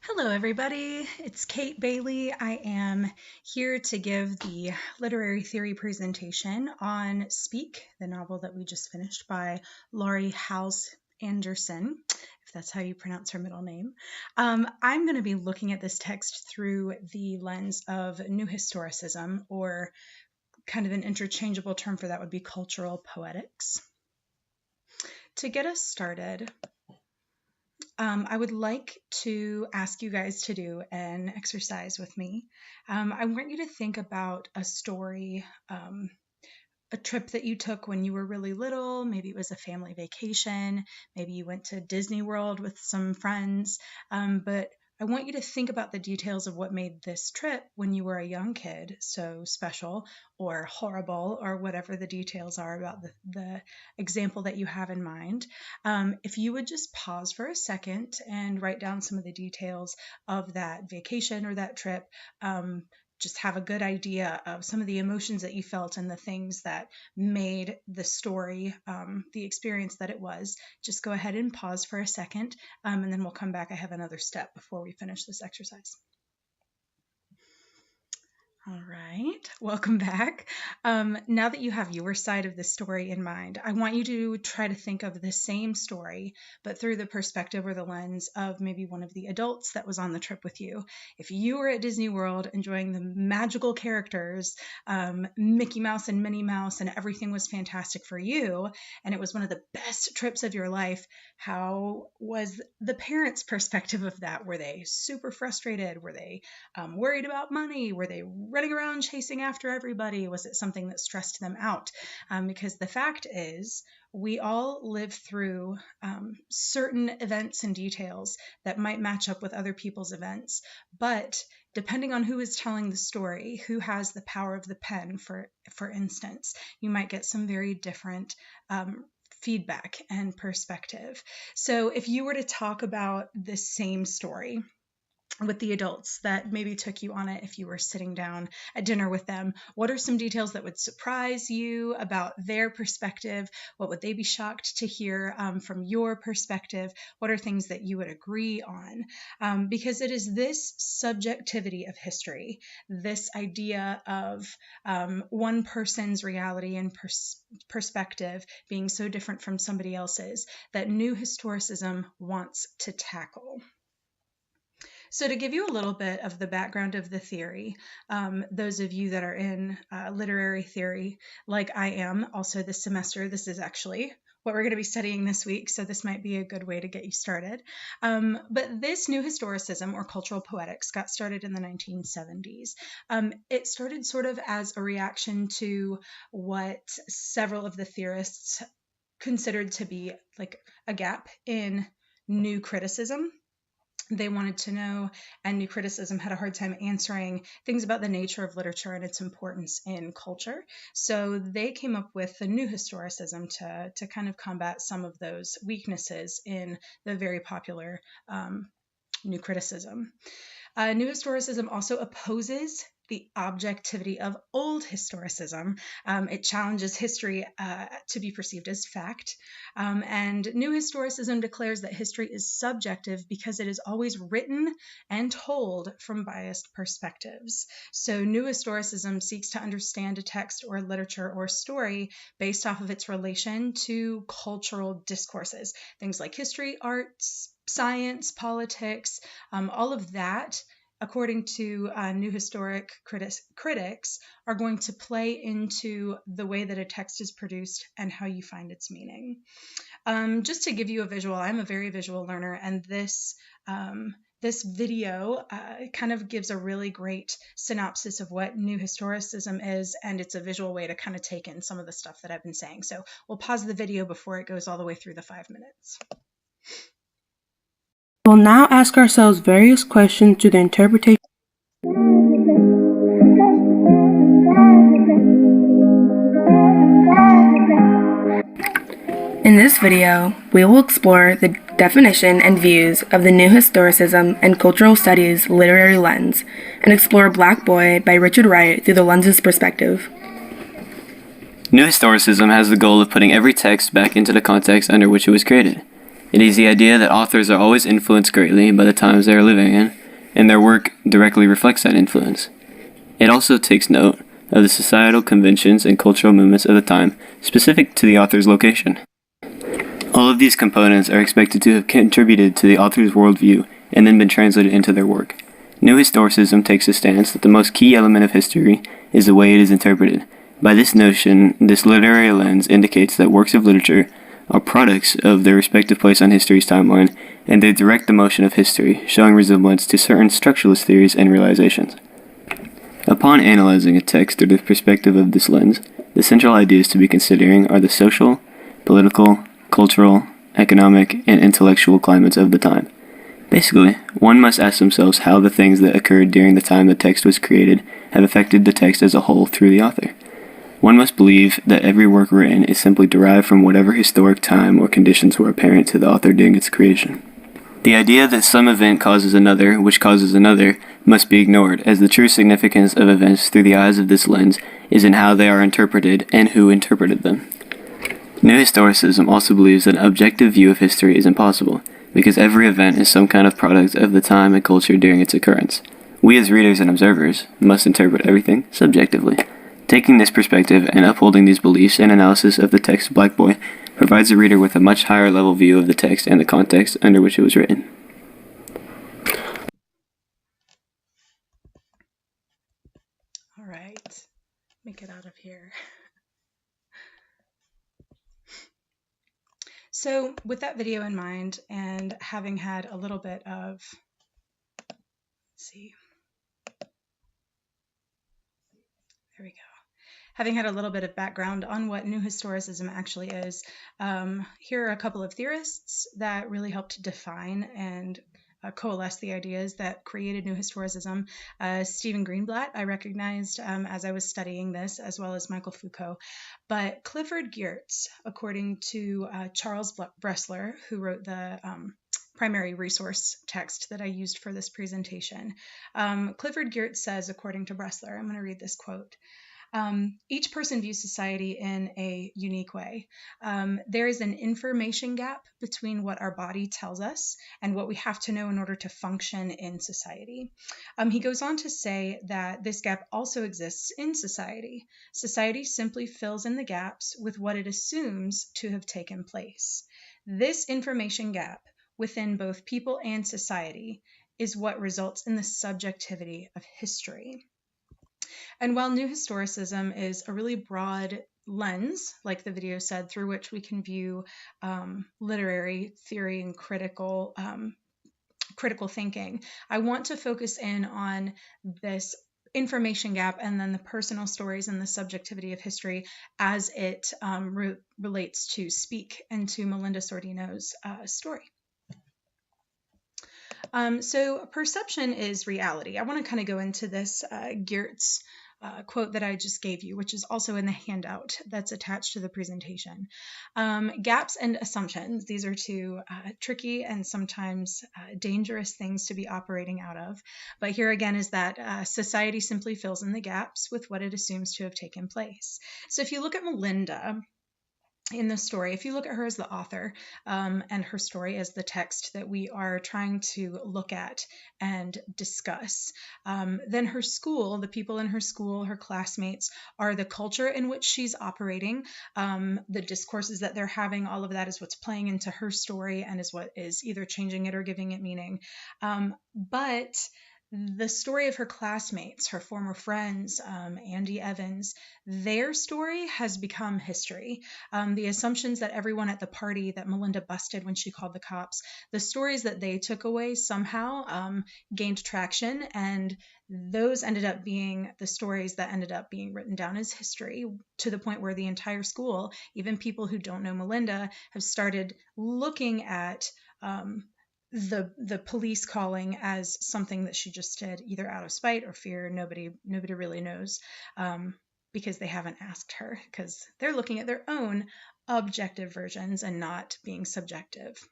Hello, everybody. It's Kate Bailey. I am here to give the literary theory presentation on Speak, the novel that we just finished by Laurie House Anderson, if that's how you pronounce her middle name. I'm going to be looking at this text through the lens of New Historicism, or kind of an interchangeable term for that would be cultural poetics. To get us started, I would like to ask you guys to do an exercise with me. I want you to think about a story, a trip that you took when you were really little. Maybe it was a family vacation. Maybe you went to Disney World with some friends. But I want you to think about the details of what made this trip when you were a young kid so special or horrible, or whatever the details are about the example that you have in mind. If you would just pause for a second and write down some of the details of that vacation or that trip, just have a good idea of some of the emotions that you felt and the things that made the story, the experience that it was. Just go ahead and pause for a second, and then we'll come back. I have another step before we finish this exercise. All right, welcome back. Now that you have your side of the story in mind, I want you to try to think of the same story, but through the perspective or the lens of maybe one of the adults that was on the trip with you. If you were at Disney World enjoying the magical characters, Mickey Mouse and Minnie Mouse, and everything was fantastic for you, and it was one of the best trips of your life, how was the parents' perspective of that? Were they super frustrated? Were they worried about money? Were they running around chasing after everybody? Was it something that stressed them out? Because the fact is, we all live through certain events and details that might match up with other people's events, but depending on who is telling the story, who has the power of the pen, for instance, you might get some very different feedback and perspective. So if you were to talk about the same story with the adults that maybe took you on it, if you were sitting down at dinner with them, what are some details that would surprise you about their perspective? What would they be shocked to hear from your perspective? What are things that you would agree on? Because it is this subjectivity of history, this idea of one person's reality and perspective being so different from somebody else's, that New Historicism wants to tackle. So to give you a little bit of the background of the theory, those of you that are in literary theory, like I am also this semester, this is actually what we're going to be studying this week, so this might be a good way to get you started. But this New Historicism, or cultural poetics, got started in the 1970s. It started sort of as a reaction to what several of the theorists considered to be like a gap in new criticism. They wanted to know, and New Criticism had a hard time answering things about the nature of literature and its importance in culture. So they came up with the New Historicism to kind of combat some of those weaknesses in the very popular New Criticism. New Historicism also opposes the objectivity of old historicism. It challenges history to be perceived as fact. And New Historicism declares that history is subjective because it is always written and told from biased perspectives. So New Historicism seeks to understand a text or literature or story based off of its relation to cultural discourses, things like history, arts, science, politics, all of that, according to New Historic critics, are going to play into the way that a text is produced and how you find its meaning. Just to give you a visual, I'm a very visual learner, and this video kind of gives a really great synopsis of what New Historicism is, and it's a visual way to kind of take in some of the stuff that I've been saying. So we'll pause the video before it goes all the way through the 5 minutes. We'll now ask ourselves various questions to the interpretation. In this video, we will explore the definition and views of the New Historicism and Cultural Studies literary lens, and explore Black Boy by Richard Wright through the lens's perspective. New Historicism has the goal of putting every text back into the context under which it was created. It is the idea that authors are always influenced greatly by the times they are living in, and their work directly reflects that influence. It also takes note of the societal conventions and cultural movements of the time specific to the author's location. All of these components are expected to have contributed to the author's worldview and then been translated into their work. New historicism takes a stance that the most key element of history is the way it is interpreted. By this notion, this literary lens indicates that works of literature are products of their respective place on history's timeline, and they direct the motion of history, showing resemblance to certain structuralist theories and realizations. Upon analyzing a text through the perspective of this lens, the central ideas to be considering are the social, political, cultural, economic, and intellectual climates of the time. Basically, one must ask themselves how the things that occurred during the time the text was created have affected the text as a whole through the author. One must believe that every work written is simply derived from whatever historic time or conditions were apparent to the author during its creation. The idea that some event causes another, which causes another, must be ignored, as the true significance of events through the eyes of this lens is in how they are interpreted and who interpreted them. New historicism also believes that an objective view of history is impossible, because every event is some kind of product of the time and culture during its occurrence. We as readers and observers must interpret everything subjectively. Taking this perspective and upholding these beliefs and analysis of the text Black Boy provides the reader with a much higher level view of the text and the context under which it was written. All right, let me get out of here. So with that video in mind and having had a little bit of, let's see, there we go. Having had a little bit of background on what New Historicism actually is, here are a couple of theorists that really helped define and coalesce the ideas that created New Historicism. Stephen Greenblatt, I recognized as I was studying this, as well as Michael Foucault. But Clifford Geertz, according to Charles Bressler, who wrote the primary resource text that I used for this presentation, Clifford Geertz says, according to Bressler, I'm going to read this quote. Each person views society in a unique way. There is an information gap between what our body tells us and what we have to know in order to function in society. He goes on to say that this gap also exists in society. Society simply fills in the gaps with what it assumes to have taken place. This information gap within both people and society is what results in the subjectivity of history. And while New Historicism is a really broad lens, like the video said, through which we can view literary theory and critical thinking, I want to focus in on this information gap and then the personal stories and the subjectivity of history as it relates to Speak and to Melinda Sordino's story. So perception is reality. I want to kind of go into this Geertz quote that I just gave you, which is also in the handout that's attached to the presentation. Gaps and assumptions. These are two tricky and sometimes dangerous things to be operating out of. But here again is that society simply fills in the gaps with what it assumes to have taken place. So if you look at Melinda, in the story, if you look at her as the author and her story as the text that we are trying to look at and discuss, then her school, the people in her school, her classmates, are the culture in which she's operating. The discourses that they're having, all of that is what's playing into her story and is what is either changing it or giving it meaning. But the story of her classmates, her former friends, Andy Evans, their story has become history. The assumptions that everyone at the party that Melinda busted when she called the cops, the stories that they took away somehow gained traction, and those ended up being the stories that ended up being written down as history, to the point where the entire school, even people who don't know Melinda, have started looking at the police calling as something that she just did, either out of spite or fear. Nobody really knows, because they haven't asked her, because they're looking at their own objective versions and not being subjective.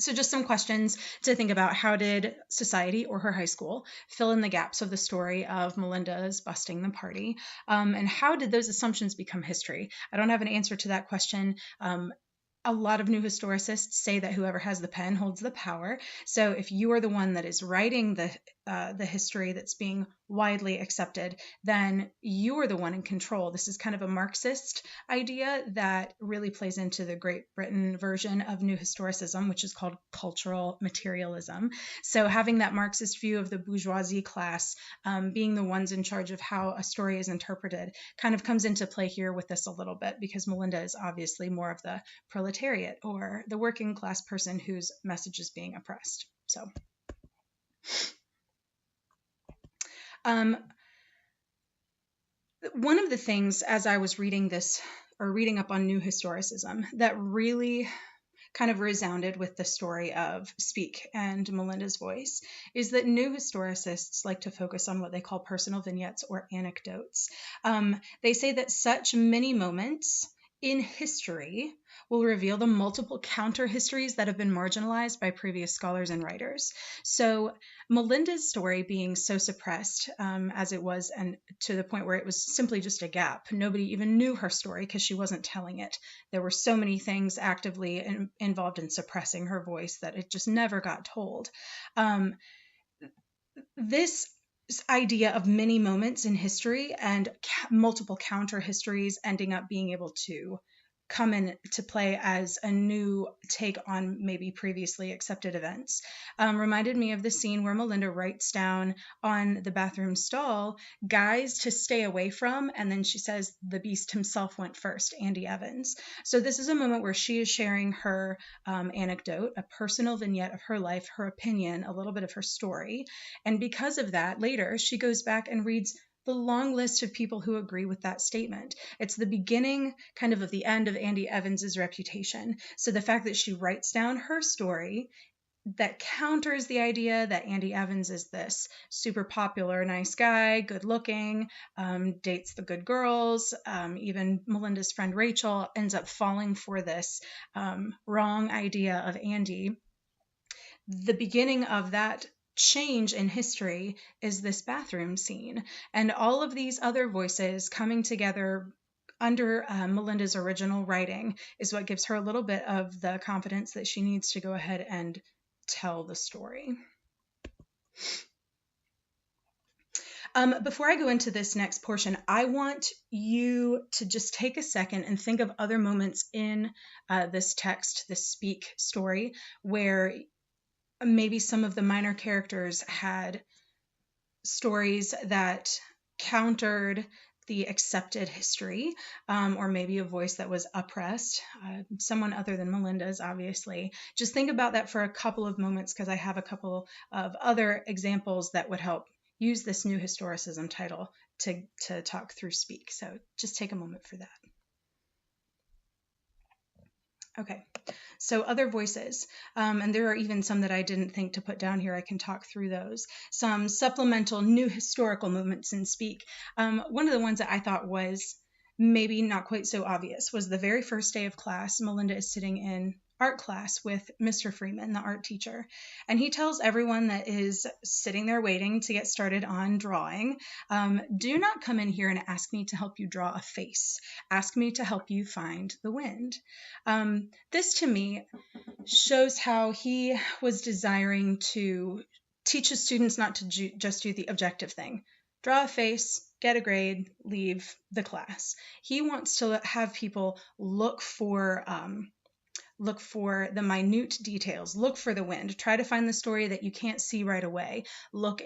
So just some questions to think about. How did society or her high school fill in the gaps of the story of Melinda's busting the party? And how did those assumptions become history? I don't have an answer to that question. a lot of new historicists say that whoever has the pen holds the power. So if you are the one that is writing the history that's being widely accepted, then you are the one in control. This is kind of a Marxist idea that really plays into the Great Britain version of New Historicism, which is called cultural materialism. So having that Marxist view of the bourgeoisie class being the ones in charge of how a story is interpreted kind of comes into play here with this a little bit, because Melinda is obviously more of the proletariat or the working class person whose message is being oppressed. So one of the things as I was reading this or reading up on New Historicism that really kind of resounded with the story of Speak and Melinda's voice is that new historicists like to focus on what they call personal vignettes or anecdotes. They say that such many moments in history will reveal the multiple counter histories that have been marginalized by previous scholars and writers. So Melinda's story being so suppressed as it was, and to the point where it was simply just a gap. Nobody even knew her story because she wasn't telling it. There were so many things actively involved in suppressing her voice that it just never got told. This idea of many moments in history and multiple counter histories ending up being able to come into play as a new take on maybe previously accepted events reminded me of the scene where Melinda writes down on the bathroom stall guys to stay away from, and then she says the beast himself went first, Andy Evans. So this is a moment where she is sharing her anecdote, a personal vignette of her life, her opinion, a little bit of her story. And because of that, later she goes back and reads the long list of people who agree with that statement. It's the beginning kind of the end of Andy Evans's reputation. So the fact that she writes down her story that counters the idea that Andy Evans is this super popular, nice guy, good looking, dates the good girls. Even Melinda's friend Rachel ends up falling for this wrong idea of Andy. The beginning of that change in history is this bathroom scene, and all of these other voices coming together under Melinda's original writing is what gives her a little bit of the confidence that she needs to go ahead and tell the story. Before I go into this next portion, I want you to just take a second and think of other moments in this text, this Speak story, where maybe some of the minor characters had stories that countered the accepted history, or maybe a voice that was oppressed, someone other than Melinda's, obviously. Just think about that for a couple of moments, because I have a couple of other examples that would help use this new historicism title to talk through Speak. So just take a moment for that. Okay, so other voices, and there are even some that I didn't think to put down here. I can talk through those. Some supplemental new historical movements in Speak. One of the ones that I thought was maybe not quite so obvious was the very first day of class. Melinda is sitting in art class with Mr. Freeman, the art teacher, and he tells everyone that is sitting there waiting to get started on drawing, do not come in here and ask me to help you draw a face. Ask me to help you find the wind. This to me shows how he was desiring to teach his students not to just do the objective thing. Draw a face, get a grade, leave the class. He wants to have people look for the minute details, look for the wind, try to find the story that you can't see right away, look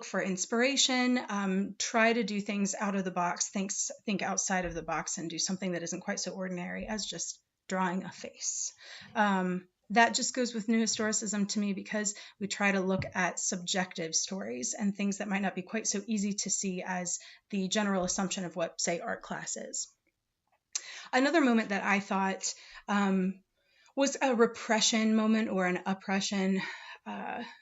for inspiration, try to do things out of the box, think outside of the box and do something that isn't quite so ordinary as just drawing a face. That just goes with New Historicism to me, because we try to look at subjective stories and things that might not be quite so easy to see as the general assumption of what, say, art class is. Another moment that I thought was a repression moment or an oppression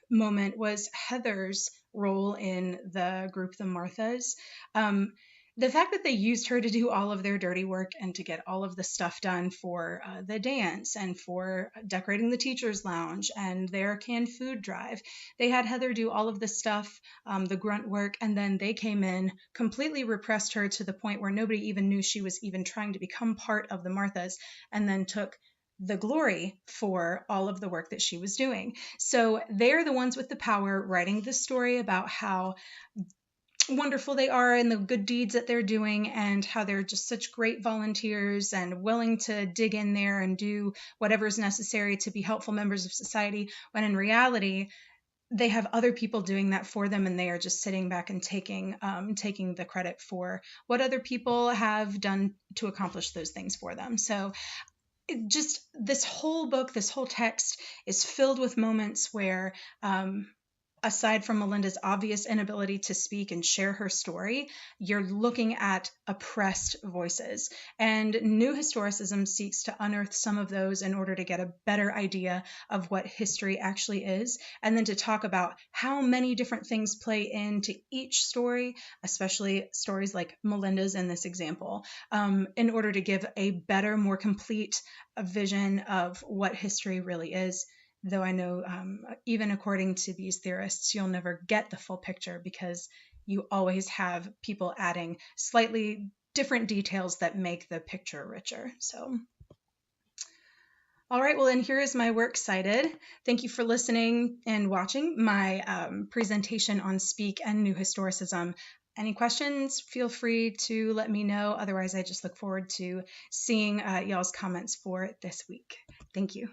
moment was Heather's role in the group, the Marthas. the fact that they used her to do all of their dirty work and to get all of the stuff done for the dance and for decorating the teacher's lounge and their canned food drive. They had Heather do all of the stuff, the grunt work, and then they came in, completely repressed her to the point where nobody even knew she was even trying to become part of the Marthas, and then took the glory for all of the work that she was doing. So they're the ones with the power writing the story about how wonderful they are and the good deeds that they're doing, and how they're just such great volunteers and willing to dig in there and do whatever is necessary to be helpful members of society, when in reality they have other people doing that for them, and they are just sitting back and taking the credit for what other people have done to accomplish those things for them. So just this whole book, this whole text is filled with moments where aside from Melinda's obvious inability to speak and share her story, you're looking at oppressed voices. And New Historicism seeks to unearth some of those in order to get a better idea of what history actually is, and then to talk about how many different things play into each story, especially stories like Melinda's in this example, in order to give a better, more complete vision of what history really is. Though I know, even according to these theorists, you'll never get the full picture because you always have people adding slightly different details that make the picture richer. So, all right, well, and here is my works cited. Thank you for listening and watching my presentation on Speak and New Historicism. Any questions, feel free to let me know. Otherwise, I just look forward to seeing y'all's comments for this week. Thank you.